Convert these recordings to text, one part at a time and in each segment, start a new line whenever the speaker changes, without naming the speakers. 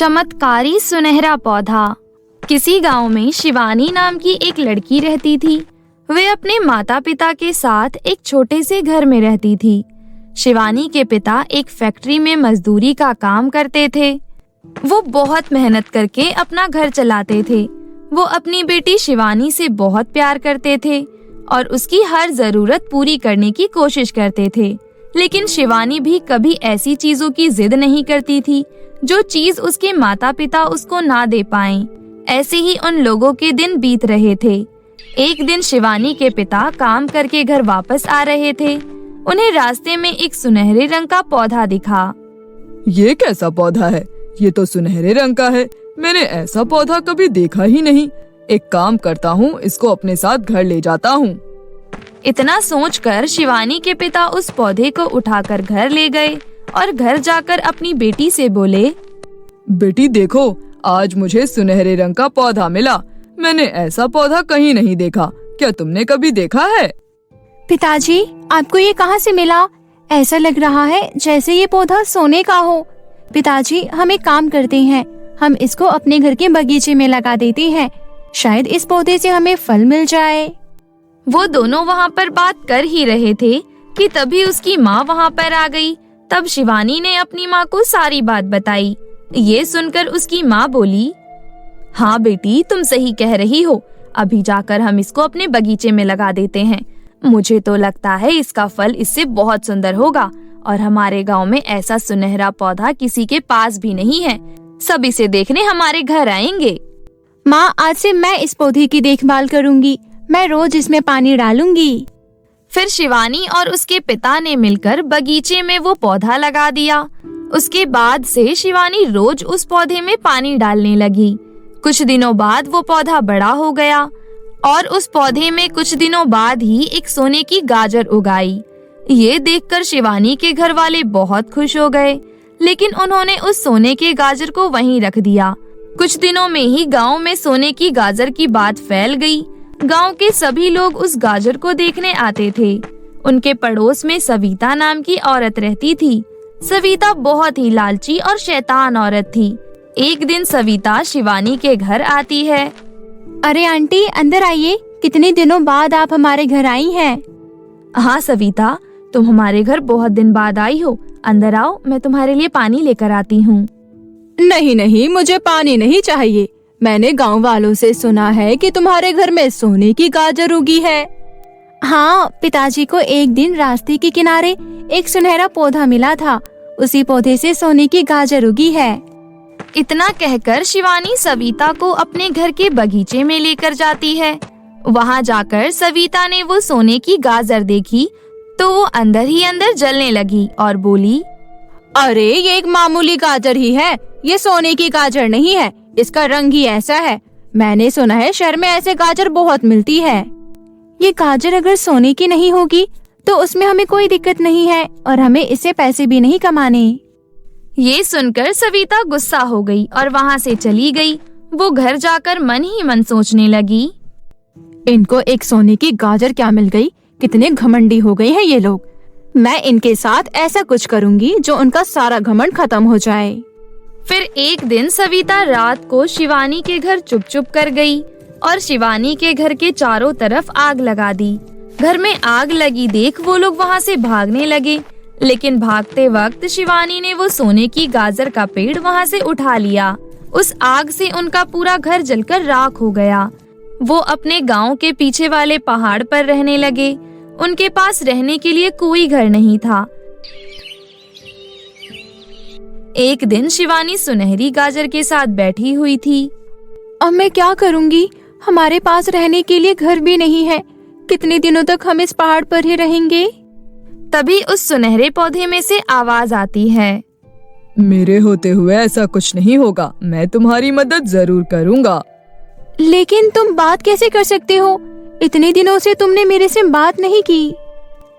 चमत्कारी सुनहरा पौधा। किसी गांव में शिवानी नाम की एक लड़की रहती थी। वे अपने माता पिता के साथ एक छोटे से घर में रहती थी। शिवानी के पिता एक फैक्ट्री में मजदूरी का काम करते थे। वो बहुत मेहनत करके अपना घर चलाते थे। वो अपनी बेटी शिवानी से बहुत प्यार करते थे और उसकी हर जरूरत पूरी करने की कोशिश करते थे। लेकिन शिवानी भी कभी ऐसी चीजों की जिद नहीं करती थी जो चीज उसके माता पिता उसको ना दे पाएं। ऐसे ही उन लोगों के दिन बीत रहे थे। एक दिन शिवानी के पिता काम करके घर वापस आ रहे थे। उन्हें रास्ते में एक सुनहरे रंग का पौधा दिखा।
ये कैसा पौधा है? ये तो सुनहरे रंग का है। मैंने ऐसा पौधा कभी देखा ही नहीं। एक काम करता हूँ, इसको अपने साथ घर ले जाता हूँ।
इतना सोचकर शिवानी के पिता उस पौधे को उठाकर घर ले गए और घर जाकर अपनी बेटी से बोले,
बेटी देखो, आज मुझे सुनहरे रंग का पौधा मिला। मैंने ऐसा पौधा कहीं नहीं देखा। क्या तुमने कभी देखा है?
पिताजी, आपको ये कहाँ से मिला? ऐसा लग रहा है जैसे ये पौधा सोने का हो। पिताजी, हम एक काम करते हैं, हम इसको अपने घर के बगीचे में लगा देते हैं। शायद इस पौधे से हमें फल मिल जाए।
वो दोनों वहाँ पर बात कर ही रहे थे कि तभी उसकी माँ वहाँ पर आ गई। तब शिवानी ने अपनी माँ को सारी बात बताई। ये सुनकर उसकी माँ बोली, हाँ बेटी, तुम सही कह रही हो। अभी जाकर हम इसको अपने बगीचे में लगा देते हैं। मुझे तो लगता है इसका फल इससे बहुत सुंदर होगा और हमारे गांव में ऐसा सुनहरा पौधा किसी के पास भी नहीं है। सब इसे देखने हमारे घर आएंगे।
माँ, आज से मैं इस पौधे की देखभाल करूंगी। मैं रोज इसमें पानी डालूंगी।
फिर शिवानी और उसके पिता ने मिलकर बगीचे में वो पौधा लगा दिया। उसके बाद से शिवानी रोज उस पौधे में पानी डालने लगी। कुछ दिनों बाद वो पौधा बड़ा हो गया और उस पौधे में कुछ दिनों बाद ही एक सोने की गाजर उगाई। ये देखकर शिवानी के घर वाले बहुत खुश हो गए, लेकिन उन्होंने उस सोने के गाजर को वहीं रख दिया। कुछ दिनों में ही गांव में सोने की गाजर की बात फैल गई। गांव के सभी लोग उस गाजर को देखने आते थे। उनके पड़ोस में सविता नाम की औरत रहती थी। सविता बहुत ही लालची और शैतान औरत थी। एक दिन सविता शिवानी के घर आती है।
अरे आंटी, अंदर आइए। कितने दिनों बाद आप हमारे घर आई हैं।
हाँ सविता, तुम हमारे घर बहुत दिन बाद आई हो। अंदर आओ, मैं तुम्हारे लिए पानी लेकर आती हूँ।
नहीं नहीं, मुझे पानी नहीं चाहिए। मैंने गांव वालों से सुना है कि तुम्हारे घर में सोने की गाजर उगी है। हाँ, पिताजी को एक दिन रास्ते के किनारे एक सुनहरा पौधा मिला था। उसी पौधे से सोने की गाजर उगी है।
इतना कहकर शिवानी सविता को अपने घर के बगीचे में लेकर जाती है। वहाँ जाकर सविता ने वो सोने की गाजर देखी तो वो अंदर ही अंदर जलने लगी और बोली,
अरे ये एक मामूली गाजर ही है, ये सोने की गाजर नहीं है। इसका रंग ही ऐसा है। मैंने सुना है शहर में ऐसे गाजर बहुत मिलती है। ये गाजर अगर सोने की नहीं होगी तो उसमें हमें कोई दिक्कत नहीं है और हमें इससे पैसे भी नहीं कमाने।
ये सुनकर सविता गुस्सा हो गई और वहाँ से चली गई। वो घर जाकर मन ही मन सोचने लगी,
इनको एक सोने की गाजर क्या मिल गई। कितने घमंडी हो गए हैं ये लोग। मैं इनके साथ ऐसा कुछ करूँगी जो उनका सारा घमंड खत्म हो जाए।
फिर एक दिन सविता रात को शिवानी के घर चुप चुप कर गई और शिवानी के घर के चारों तरफ आग लगा दी। घर में आग लगी देख वो लोग वहाँ से भागने लगे, लेकिन भागते वक्त शिवानी ने वो सोने की गाजर का पेड़ वहाँ से उठा लिया। उस आग से उनका पूरा घर जलकर राख हो गया। वो अपने गांव के पीछे वाले पहाड़ पर रहने लगे। उनके पास रहने के लिए कोई घर नहीं था। एक दिन शिवानी सुनहरी गाजर के साथ बैठी हुई थी।
अब मैं क्या करूँगी? हमारे पास रहने के लिए घर भी नहीं है। कितने दिनों तक हम इस पहाड़ पर ही रहेंगे?
तभी उस सुनहरे पौधे में से आवाज आती है,
मेरे होते हुए ऐसा कुछ नहीं होगा। मैं तुम्हारी मदद जरूर करूँगा।
लेकिन तुम बात कैसे कर सकते हो? इतने दिनों से तुमने मेरे से बात नहीं की।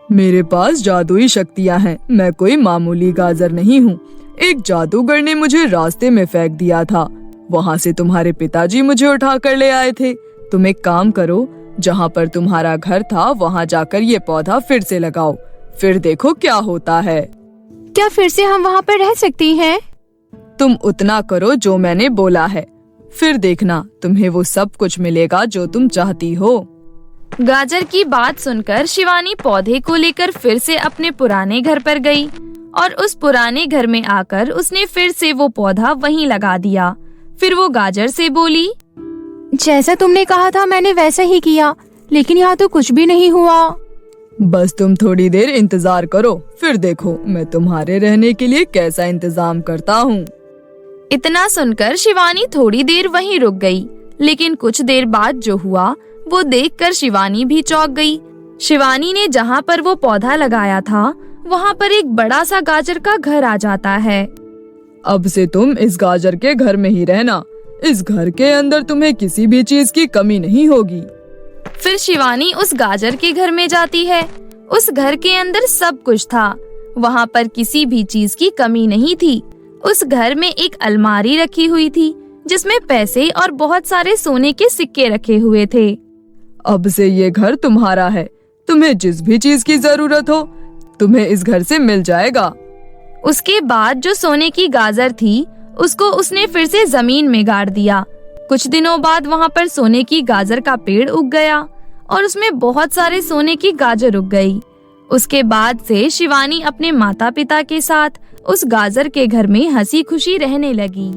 मेरे पास जादुई शक्तियाँ हैं। मैं कोई मामूली गाजर नहीं हूँ। एक जादूगर ने मुझे रास्ते में फेंक दिया था। वहाँ से तुम्हारे पिताजी मुझे उठा कर ले आए थे। तुम एक काम करो, जहाँ पर तुम्हारा घर था वहाँ जाकर ये पौधा फिर से लगाओ। फिर देखो क्या होता है।
क्या फिर से हम वहाँ पर रह सकती हैं?
तुम उतना करो जो मैंने बोला है, फिर देखना तुम्हें वो सब कुछ मिलेगा जो तुम चाहती हो।
गाजर की बात सुनकर शिवानी पौधे को लेकर फिर से अपने पुराने घर पर गई और उस पुराने घर में आकर उसने फिर से वो पौधा वहीं लगा दिया। फिर वो गाजर से बोली,
जैसा तुमने कहा था मैंने वैसा ही किया, लेकिन यहाँ तो कुछ भी नहीं हुआ।
बस तुम थोड़ी देर इंतजार करो, फिर देखो मैं तुम्हारे रहने के लिए कैसा इंतजाम करता हूँ।
इतना सुनकर शिवानी थोड़ी देर वहीं रुक गई, लेकिन कुछ देर बाद जो हुआ वो देखकर शिवानी भी चौंक गई। शिवानी ने जहाँ पर वो पौधा लगाया था वहाँ पर एक बड़ा सा गाजर का घर आ जाता है।
अब से तुम इस गाजर के घर में ही रहना, इस घर के अंदर तुम्हें किसी भी चीज की कमी नहीं होगी।
फिर शिवानी उस गाजर के घर में जाती है। उस घर के अंदर सब कुछ था, वहाँ पर किसी भी चीज की कमी नहीं थी। उस घर में एक अलमारी रखी हुई थी जिसमें पैसे और बहुत सारे सोने के सिक्के रखे हुए थे।
अब से ये घर तुम्हारा है, तुम्हें जिस भी चीज की जरूरत हो तुम्हें इस घर से मिल जाएगा।
उसके बाद जो सोने की गाजर थी उसको उसने फिर से जमीन में गाड़ दिया। कुछ दिनों बाद वहाँ पर सोने की गाजर का पेड़ उग गया और उसमें बहुत सारे सोने की गाजर उग गई। उसके बाद से शिवानी अपने माता पिता के साथ उस गाजर के घर में हंसी खुशी रहने लगी।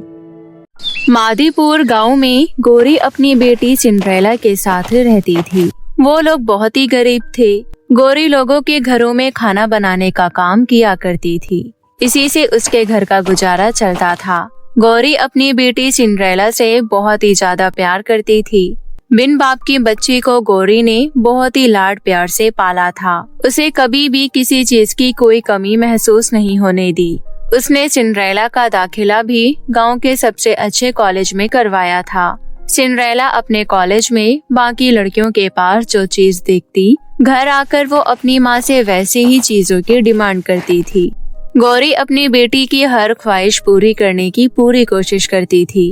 मादीपुर गांव में गौरी अपनी बेटी सिंड्रेला के साथ रहती थी। वो लोग बहुत ही गरीब थे। गौरी लोगों के घरों में खाना बनाने का काम किया करती थी, इसी से उसके घर का गुजारा चलता था। गौरी अपनी बेटी सिंड्रेला से बहुत ही ज्यादा प्यार करती थी। बिन बाप की बच्ची को गौरी ने बहुत ही लाड प्यार से पाला था। उसे कभी भी किसी चीज की कोई कमी महसूस नहीं होने दी। उसने सिंड्रेला का दाखिला भी गांव के सबसे अच्छे कॉलेज में करवाया था। सिंड्रेला अपने कॉलेज में बाकी लड़कियों के पास जो चीज देखती, घर आकर वो अपनी माँ से वैसे ही चीजों की डिमांड करती थी। गौरी अपनी बेटी की हर ख्वाहिश पूरी करने की पूरी कोशिश करती थी।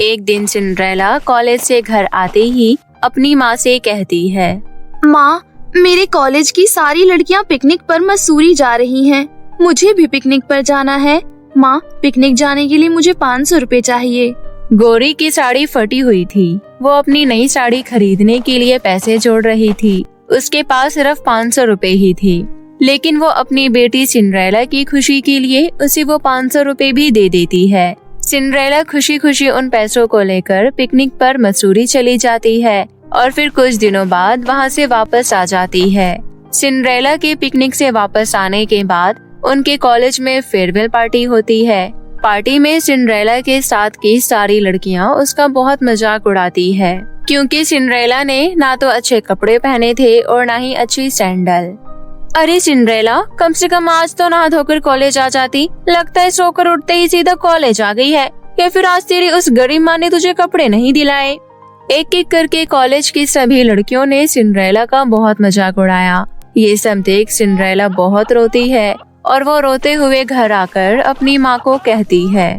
एक दिन सिंड्रेला कॉलेज से घर आते ही अपनी माँ से कहती है,
माँ, मेरे कॉलेज की सारी लड़कियाँ पिकनिक पर मसूरी जा रही हैं। मुझे भी पिकनिक पर जाना है। माँ, पिकनिक जाने के लिए मुझे 500 रुपए चाहिए।
गौरी की साड़ी फटी हुई थी। वो अपनी नई साड़ी खरीदने के लिए पैसे जोड़ रही थी। उसके पास सिर्फ 500 रुपए ही थी, लेकिन वो अपनी बेटी सिंड्रेला की खुशी के लिए उसे वो 500 रुपए भी दे देती है। सिंड्रेला खुशी खुशी उन पैसों को लेकर पिकनिक पर मसूरी चली जाती है और फिर कुछ दिनों बाद वहाँ से वापस आ जाती है। सिंड्रेला के पिकनिक से वापस आने के बाद उनके कॉलेज में फेयरवेल पार्टी होती है। पार्टी में सिंड्रेला के साथ की सारी लड़कियां उसका बहुत मजाक उड़ाती है, क्योंकि सिंड्रेला ने ना तो अच्छे कपड़े पहने थे और ना ही अच्छी सैंडल। अरे सिंड्रेला, कम से कम आज तो नहा धोकर कॉलेज आ जाती। लगता है सोकर उठते ही सीधा कॉलेज आ गई है, या फिर आज तेरी उस गरीब माँ ने तुझे कपड़े नहीं दिलाए। एक एक करके कॉलेज की सभी लड़कियों ने सिंड्रेला का बहुत मजाक उड़ाया। ये सब देख सिंड्रेला बहुत रोती है और वो रोते हुए घर आकर अपनी माँ को कहती है,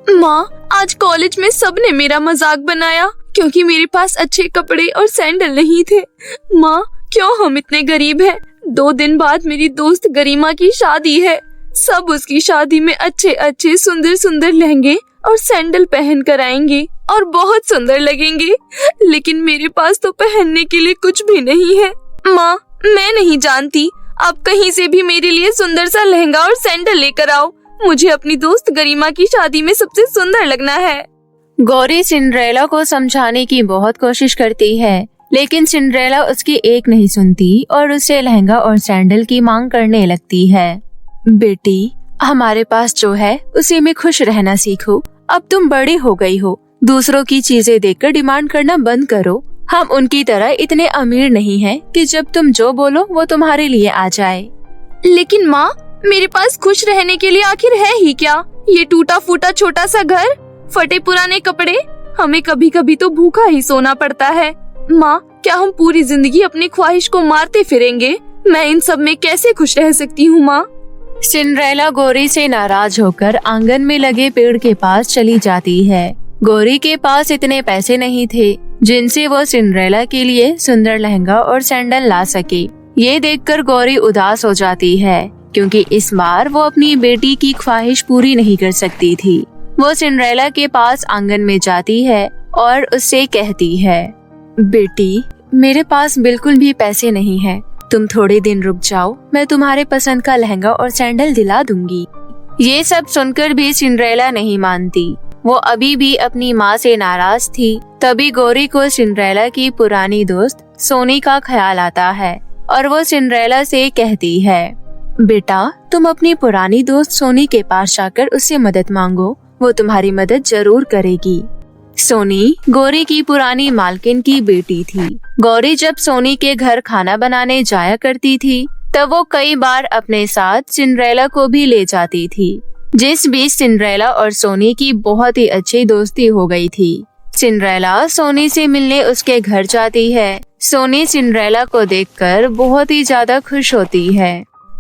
माँ, आज कॉलेज में सबने मेरा मजाक बनाया क्योंकि मेरे पास अच्छे कपड़े और सैंडल नहीं थे। माँ, क्यों हम इतने गरीब हैं? 2 दिन बाद मेरी दोस्त गरिमा की शादी है। सब उसकी शादी में अच्छे अच्छे सुंदर सुंदर लहंगे और सैंडल पहन कर आएंगे और बहुत सुंदर लगेंगे, लेकिन मेरे पास तो पहनने के लिए कुछ भी नहीं है। माँ, मैं नहीं जानती, आप कहीं से भी मेरे लिए सुंदर सा लहंगा और सैंडल लेकर आओ। मुझे अपनी दोस्त गरिमा की शादी में सबसे सुंदर लगना है।
गौरी सिंड्रेला को समझाने की बहुत कोशिश करती है, लेकिन सिंड्रेला उसकी एक नहीं सुनती और उससे लहंगा और सैंडल की मांग करने लगती है। बेटी, हमारे पास जो है उसी में खुश रहना सीखो। अब तुम बड़ी हो गई हो, दूसरों की चीजें देखकर डिमांड करना बंद करो। हम उनकी तरह इतने अमीर नहीं हैं कि जब तुम जो बोलो वो तुम्हारे लिए आ जाए।
लेकिन माँ, मेरे पास खुश रहने के लिए आखिर है ही क्या? ये टूटा फूटा छोटा सा घर, फटे पुराने कपड़े, हमें कभी कभी तो भूखा ही सोना पड़ता है। माँ, क्या हम पूरी जिंदगी अपनी ख्वाहिश को मारते फिरेंगे? मैं इन सब में कैसे खुश रह सकती हूँ माँ?
सिंड्रेला गौरी से नाराज होकर आंगन में लगे पेड़ के पास चली जाती है। गौरी के पास इतने पैसे नहीं थे जिनसे वो सिंड्रेला के लिए सुंदर लहंगा और सैंडल ला सके। ये देखकर गौरी उदास हो जाती है, क्योंकि इस बार वो अपनी बेटी की ख्वाहिश पूरी नहीं कर सकती थी। वो सिंड्रेला के पास आंगन में जाती है और उससे कहती है, बेटी, मेरे पास बिल्कुल भी पैसे नहीं हैं। तुम थोड़े दिन रुक जाओ, मैं तुम्हारे पसंद का लहंगा और सैंडल दिला दूंगी। ये सब सुनकर भी सिंड्रेला नहीं मानती। वो अभी भी अपनी माँ से नाराज थी। तभी गौरी को सिंड्रेला की पुरानी दोस्त सोनी का ख्याल आता है और वो सिंड्रेला से कहती है, बेटा, तुम अपनी पुरानी दोस्त सोनी के पास जाकर उससे मदद मांगो, वो तुम्हारी मदद जरूर करेगी। सोनी गौरी की पुरानी मालकिन की बेटी थी। गौरी जब सोनी के घर खाना बनाने जाया करती थी तब वो कई बार अपने साथ सिंड्रेला को भी ले जाती थी, जिस बीच सिंड्रेला और सोनी की बहुत ही अच्छी दोस्ती हो गई थी। सिंड्रेला सोनी से मिलने उसके घर जाती है। सोनी सिंड्रेला को देखकर बहुत ही ज्यादा खुश होती है।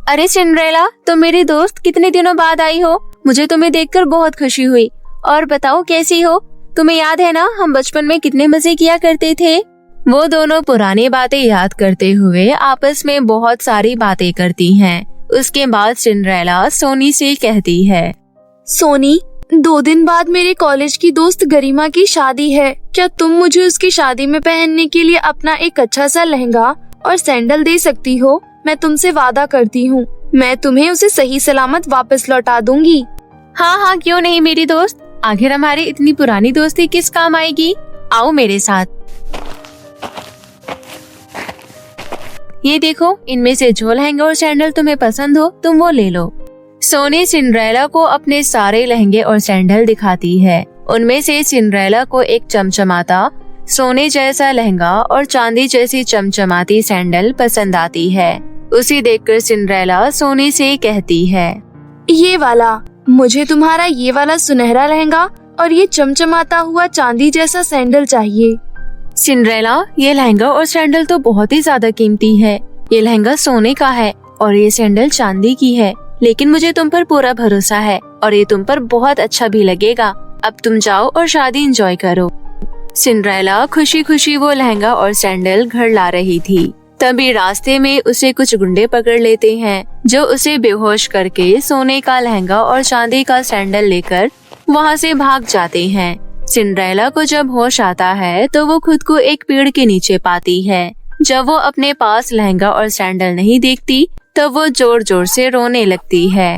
अरे सिंड्रेला, तुम मेरी दोस्त कितने दिनों बाद आई हो? मुझे तुम्हें देखकर बहुत खुशी हुई। और बताओ कैसी हो? तुम्हें याद है ना, हम बचपन में कितने मजे किया करते थे? वो दोनों पुरानी बातें याद करते हुए आपस में बहुत सारी बातें करती हैं। उसके बाद सिंड्रेला सोनी से कहती है,
सोनी, 2 दिन बाद मेरे कॉलेज की दोस्त गरिमा की शादी है। क्या तुम मुझे उसकी शादी में पहनने के लिए अपना एक अच्छा सा लहंगा और सैंडल दे सकती हो? मैं तुमसे वादा करती हूँ, मैं तुम्हें उसे सही सलामत वापस लौटा दूंगी।
हाँ हाँ, क्यों नहीं मेरी दोस्त, आखिर हमारी इतनी पुरानी दोस्ती किस काम आएगी। आओ मेरे साथ। ये देखो, इनमें से जो लहंगा और सैंडल तुम्हें पसंद हो तुम वो ले लो। सोनी सिंड्रेला को अपने सारे लहंगे और सैंडल दिखाती है। उनमें से सिंड्रेला को एक चमचमाता सोने जैसा लहंगा और चांदी जैसी चमचमाती सैंडल पसंद आती है। उसे देखकर सिंड्रेला सोनी से कहती है,
ये वाला, मुझे तुम्हारा ये वाला सुनहरा लहंगा और ये चमचमाता हुआ चांदी जैसा सैंडल चाहिए।
सिंड्रेला, ये लहंगा और सैंडल तो बहुत ही ज्यादा कीमती है। ये लहंगा सोने का है और ये सैंडल चांदी की है, लेकिन मुझे तुम पर पूरा भरोसा है और ये तुम पर बहुत अच्छा भी लगेगा। अब तुम जाओ और शादी एंजॉय करो। सिंड्रेला खुशी खुशी वो लहंगा और सैंडल घर ला रही थी। तभी रास्ते में उसे कुछ गुंडे पकड़ लेते हैं, जो उसे बेहोश करके सोने का लहंगा और चांदी का सैंडल लेकर वहाँ से भाग जाते हैं। सिंड्रेला को जब होश आता है तो वो खुद को एक पेड़ के नीचे पाती है। जब वो अपने पास लहंगा और सैंडल नहीं देखती तब वो जोर जोर से रोने लगती है।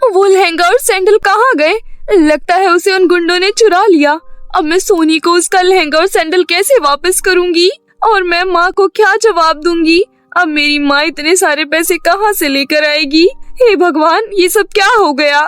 वो लहंगा और सैंडल कहाँ गए? लगता है उसे उन गुंडों ने चुरा लिया। अब मैं सोनी को उसका लहंगा और सैंडल कैसे वापस करूंगी? और मैं माँ को क्या जवाब दूंगी? अब मेरी माँ इतने सारे पैसे कहाँ से लेकर आएगी? हे भगवान, ये सब क्या हो गया?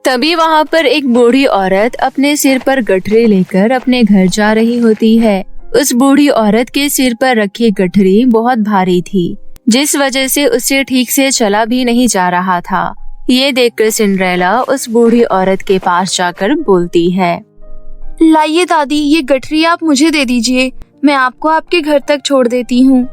तभी वहाँ पर एक बूढ़ी औरत अपने सिर पर गठरी लेकर अपने घर जा रही होती है। उस बूढ़ी औरत के सिर पर रखी गठरी बहुत भारी थी, जिस वजह से उससे ठीक से चला भी नहीं जा रहा था। ये देखकर सिंड्रेला उस बूढ़ी औरत के पास जाकर बोलती है,
लाइए दादी, ये गठरी आप मुझे दे दीजिए, मैं आपको आपके घर तक छोड़ देती हूँ।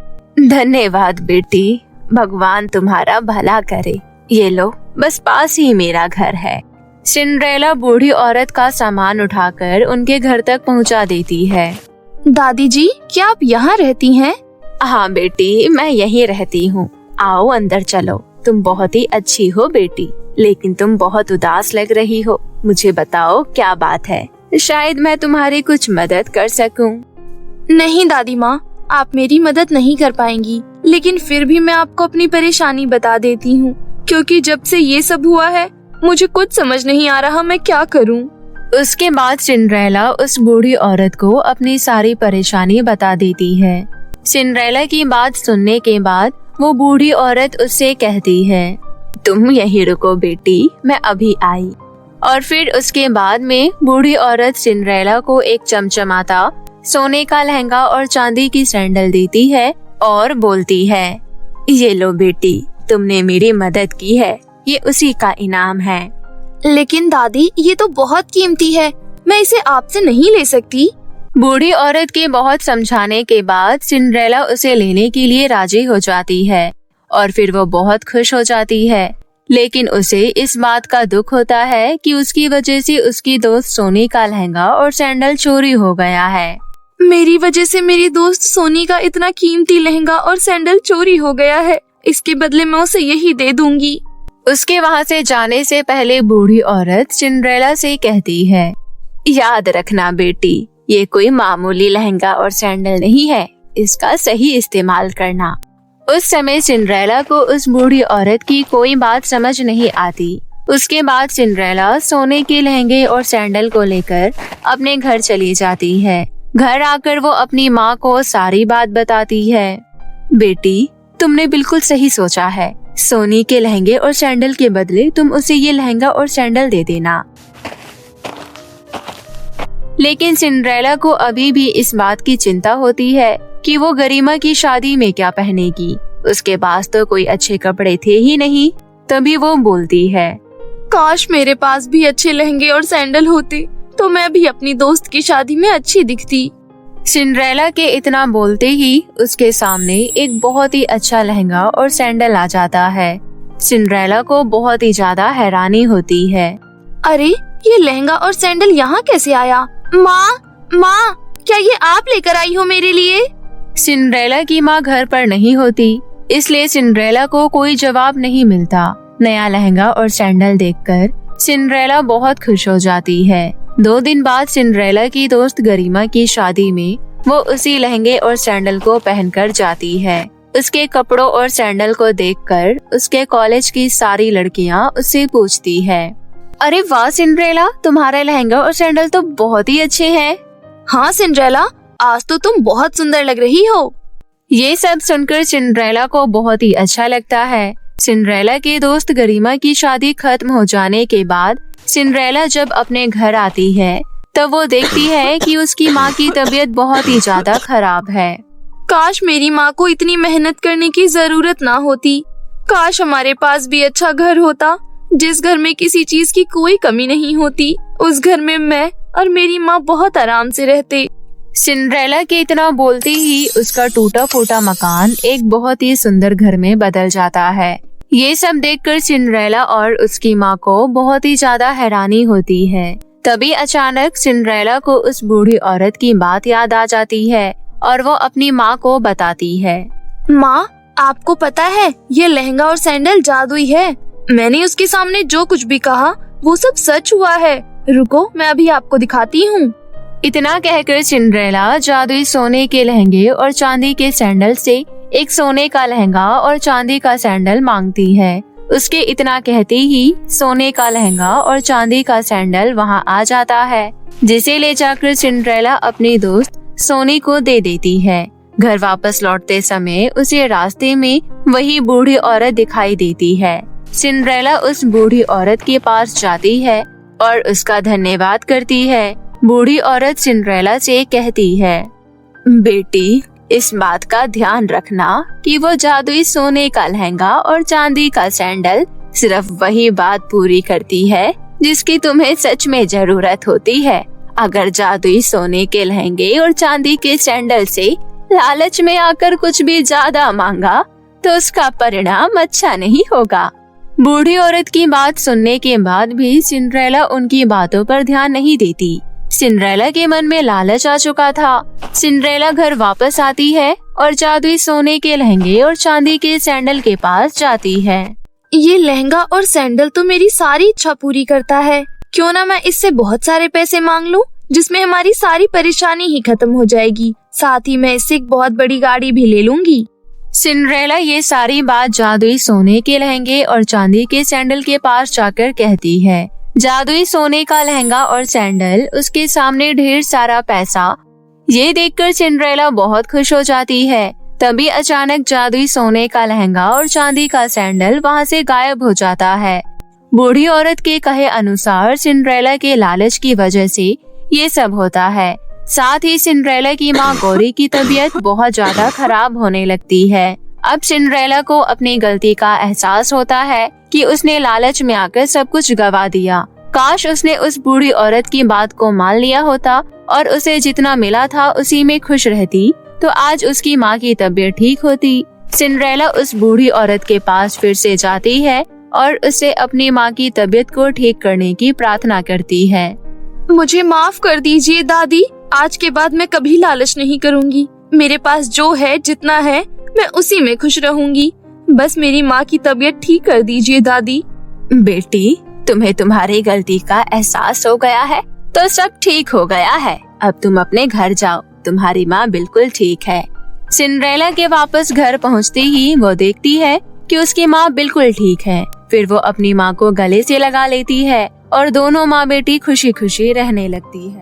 धन्यवाद बेटी, भगवान तुम्हारा भला करे। ये लो, बस पास ही मेरा घर है। सिंड्रेला बूढ़ी औरत का सामान उठाकर उनके घर तक पहुंचा देती है।
दादी जी, क्या आप यहाँ रहती हैं?
हाँ बेटी, मैं यहीं रहती हूँ। आओ अंदर चलो। तुम बहुत ही अच्छी हो बेटी, लेकिन तुम बहुत उदास लग रही हो। मुझे बताओ क्या बात है, शायद मैं तुम्हारी कुछ मदद कर सकूं।
नहीं दादी माँ, आप मेरी मदद नहीं कर पाएंगी, लेकिन फिर भी मैं आपको अपनी परेशानी बता देती हूँ, क्योंकि जब से ये सब हुआ है मुझे कुछ समझ नहीं आ रहा मैं क्या करूँ।
उसके बाद सिंड्रेला उस बूढ़ी औरत को अपनी सारी परेशानी बता देती है। सिंड्रेला की बात सुनने के बाद वो बूढ़ी औरत उससे कहती है, तुम यहीं रुको बेटी, मैं अभी आई। और फिर उसके बाद में बूढ़ी औरत सिंड्रेला को एक चमचमाता सोने का लहंगा और चांदी की सैंडल देती है और बोलती है, ये लो बेटी, तुमने मेरी मदद की है, ये उसी का इनाम है।
लेकिन दादी, ये तो बहुत कीमती है, मैं इसे आपसे नहीं ले सकती।
बूढ़ी औरत के बहुत समझाने के बाद सिंड्रेला उसे लेने के लिए राजी हो जाती है और फिर वो बहुत खुश हो जाती है। लेकिन उसे इस बात का दुख होता है कि उसकी वजह से उसकी दोस्त सोनी का लहंगा और सैंडल चोरी हो गया है।
मेरी वजह से मेरी दोस्त सोनी का इतना कीमती लहंगा और सैंडल चोरी हो गया है, इसके बदले मैं उसे यही दे दूंगी।
उसके वहाँ से जाने से पहले बूढ़ी औरत सिंड्रेला से कहती है, याद रखना बेटी, ये कोई मामूली लहंगा और सैंडल नहीं है, इसका सही इस्तेमाल करना। उस समय सिंड्रेला को उस बूढ़ी औरत की कोई बात समझ नहीं आती। उसके बाद सिंड्रेला सोने के लहंगे और सैंडल को लेकर अपने घर चली जाती है। घर आकर वो अपनी माँ को सारी बात बताती है। बेटी, तुमने बिल्कुल सही सोचा है, सोने के लहंगे और सैंडल के बदले तुम उसे ये लहंगा और सैंडल दे देना। लेकिन सिंड्रेला को अभी भी इस बात की चिंता होती है कि वो गरिमा की शादी में क्या पहनेगी। उसके पास तो कोई अच्छे कपड़े थे ही नहीं। तभी वो बोलती है,
काश मेरे पास भी अच्छे लहंगे और सैंडल होते तो मैं भी अपनी दोस्त की शादी में अच्छी दिखती।
सिंड्रेला के इतना बोलते ही उसके सामने एक बहुत ही अच्छा लहंगा और सैंडल आ जाता है। सिंड्रेला को बहुत ही ज्यादा हैरानी होती है।
अरे, ये लहंगा और सैंडल यहाँ कैसे आया? माँ, क्या ये आप लेकर आई हो मेरे लिए?
सिंड्रेला की माँ घर पर नहीं होती, इसलिए सिंड्रेला को कोई जवाब नहीं मिलता। नया लहंगा और सैंडल देखकर सिंड्रेला बहुत खुश हो जाती है। 2 दिन बाद सिंड्रेला की दोस्त गरिमा की शादी में वो उसी लहंगे और सैंडल को पहनकर जाती है। उसके कपड़ों और सैंडल को देखकर उसके कॉलेज की सारी लड़कियां उससे पूछती है, अरे वाह सिंड्रेला, तुम्हारा लहंगा और सैंडल तो बहुत ही अच्छे हैं।
हाँ सिंड्रेला, आज तो तुम बहुत सुंदर लग रही हो।
ये सब सुनकर सिंड्रेला को बहुत ही अच्छा लगता है। सिंड्रेला के दोस्त गरिमा की शादी खत्म हो जाने के बाद सिंड्रेला जब अपने घर आती है तब वो देखती है कि उसकी माँ की तबीयत बहुत ही ज्यादा खराब है।
काश मेरी माँ को इतनी मेहनत करने की जरूरत ना होती। काश हमारे पास भी अच्छा घर होता, जिस घर में किसी चीज की कोई कमी नहीं होती। उस घर में मैं और मेरी माँ बहुत आराम से रहते।
सिंड्रेला के इतना बोलते ही उसका टूटा फूटा मकान एक बहुत ही सुंदर घर में बदल जाता है। ये सब देखकर सिंड्रेला और उसकी माँ को बहुत ही ज्यादा हैरानी होती है। तभी अचानक सिंड्रेला को उस बूढ़ी औरत की बात याद आ जाती है और वो अपनी माँ को बताती है।
माँ, आपको पता है ये लहंगा और सैंडल जादुई है। मैंने उसके सामने जो कुछ भी कहा वो सब सच हुआ है। रुको, मैं अभी आपको दिखाती हूँ।
इतना कहकर सिंड्रेला जादुई सोने के लहंगे और चांदी के सैंडल से एक सोने का लहंगा और चांदी का सैंडल मांगती है। उसके इतना कहते ही सोने का लहंगा और चांदी का सैंडल वहाँ आ जाता है, जिसे ले जाकर सिंड्रेला अपनी दोस्त सोनी को दे देती है। घर वापस लौटते समय उसे रास्ते में वही बूढ़ी औरत दिखाई देती है। सिंड्रेला उस बूढ़ी औरत के पास जाती है और उसका धन्यवाद करती है। बूढ़ी औरत सिंड्रेला से कहती है, बेटी, इस बात का ध्यान रखना कि वो जादुई सोने का लहंगा और चांदी का सैंडल सिर्फ वही बात पूरी करती है जिसकी तुम्हें सच में जरूरत होती है। अगर जादुई सोने के लहंगे और चांदी के सैंडल से लालच में आकर कुछ भी ज्यादा मांगा तो उसका परिणाम अच्छा नहीं होगा। बूढ़ी औरत की बात सुनने के बाद भी सिंड्रेला उनकी बातों पर ध्यान नहीं देती। सिंड्रेला के मन में लालच आ चुका था। सिंड्रेला घर वापस आती है और जादुई सोने के लहंगे और चांदी के सैंडल के पास जाती है।
ये लहंगा और सैंडल तो मेरी सारी इच्छा पूरी करता है। क्यों ना मैं इससे बहुत सारे पैसे मांग लूं, जिसमें हमारी सारी परेशानी ही खत्म हो जाएगी। साथ ही मैं इससे एक बहुत बड़ी गाड़ी भी ले लूंगी।
सिंड्रेला ये सारी बात जादुई सोने के लहंगे और चांदी के सैंडल के पास जाकर कहती है। जादुई सोने का लहंगा और सैंडल, उसके सामने ढेर सारा पैसा। ये देखकर सिंड्रेला बहुत खुश हो जाती है। तभी अचानक जादुई सोने का लहंगा और चांदी का सैंडल वहाँ से गायब हो जाता है। बूढ़ी औरत के कहे अनुसार सिंड्रेला के लालच की वजह से ये सब होता है। साथ ही सिंड्रेला की माँ गौरी की तबीयत बहुत ज्यादा खराब होने लगती है। अब सिंड्रेला को अपनी गलती का एहसास होता है कि उसने लालच में आकर सब कुछ गवा दिया। काश उसने उस बूढ़ी औरत की बात को मान लिया होता और उसे जितना मिला था उसी में खुश रहती तो आज उसकी माँ की तबीयत ठीक होती। सिंड्रेला उस बूढ़ी औरत के पास फिर से जाती है और उससे अपनी माँ की तबीयत को ठीक करने की प्रार्थना करती है।
मुझे माफ कर दीजिए दादी, आज के बाद मैं कभी लालच नहीं करूंगी। मेरे पास जो है, जितना है, मैं उसी में खुश रहूंगी। बस मेरी माँ की तबीयत ठीक कर दीजिए दादी।
बेटी, तुम्हें तुम्हारी गलती का एहसास हो गया है तो सब ठीक हो गया है। अब तुम अपने घर जाओ, तुम्हारी माँ बिल्कुल ठीक है। सिंड्रेला के वापस घर पहुँचते ही वो देखती है कि उसकी माँ बिल्कुल ठीक है। फिर वो अपनी माँ को गले से लगा लेती है और दोनों माँ बेटी खुशी खुशी रहने लगती है।